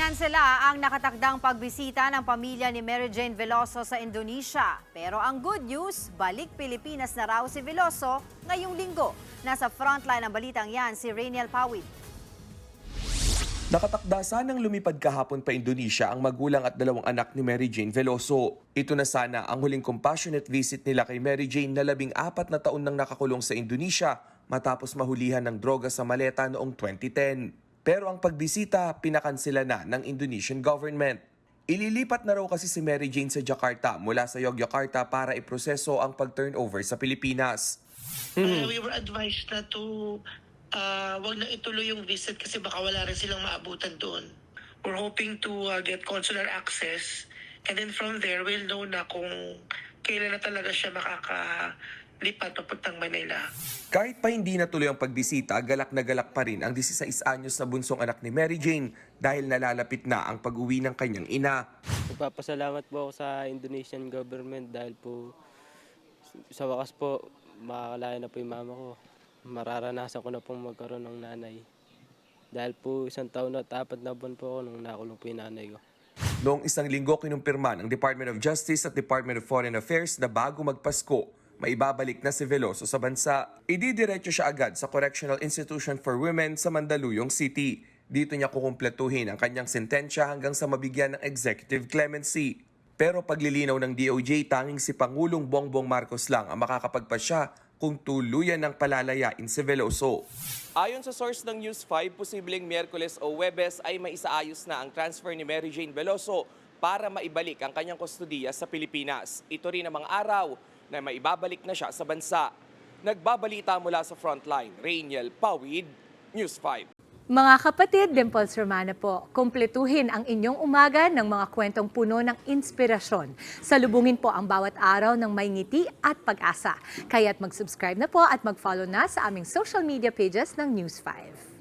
Kinansela ang nakatakdang pagbisita ng pamilya ni Mary Jane Veloso sa Indonesia. Pero ang good news, balik Pilipinas na raw si Veloso ngayong linggo. Nasa frontline ng balitang yan si Rainiel Pawid. Nakatakda sanang lumipad kahapon pa Indonesia ang magulang at dalawang anak ni Mary Jane Veloso. Ito na sana ang huling compassionate visit nila kay Mary Jane na 14 na taon nang nakakulong sa Indonesia matapos mahulihan ng droga sa maleta noong 2010. Pero ang pagbisita, pinakansela na ng Indonesian government. Ililipat na raw kasi si Mary Jane sa Jakarta mula sa Yogyakarta para iproseso ang pag-turnover sa Pilipinas. We were advised na to wag na ituloy yung visit kasi baka wala rin silang maabutan doon. We're hoping to get consular access and then from there we'll know na kung kailan na talaga siya makakalipat papuntang Manila. Kahit pa hindi natuloy ang pagbisita, galak na galak pa rin ang 16 anyos na bunsong anak ni Mary Jane dahil nalalapit na ang pag-uwi ng kanyang ina. Nagpapasalamat po ako sa Indonesian government dahil po sa wakas po makakalaya na po yung mama ko. Mararanasan ko na pong magkaroon ng nanay. Dahil po 1 taon at 4 na buwan po ako nung nakulong po yung nanay ko. Noong 1 linggo kinumpirma ng Department of Justice at Department of Foreign Affairs na bago magpasko, maibabalik na si Veloso sa bansa. Ididiretso siya agad sa Correctional Institution for Women sa Mandaluyong City. Dito niya kukumpletuhin ang kanyang sentensya hanggang sa mabigyan ng executive clemency. Pero paglilinaw ng DOJ, tanging si Pangulong Bongbong Marcos lang ang makakapagpasya kung tuluyan ng palalayain si Veloso. Ayon sa source ng News 5, posibleng Miyerkules o Huwebes ay maisaayos na ang transfer ni Mary Jane Veloso para maibalik ang kanyang kustodiya sa Pilipinas. Ito rin ang mga araw na maibabalik na siya sa bansa. Nagbabalita mula sa frontline, Rainiel Pawid, News 5. Mga kapatid, Dimples Romana po, kumpletuhin ang inyong umaga ng mga kwentong puno ng inspirasyon. Salubungin po ang bawat araw ng may ngiti at pag-asa. Kaya't mag-subscribe na po at mag-follow na sa aming social media pages ng News 5.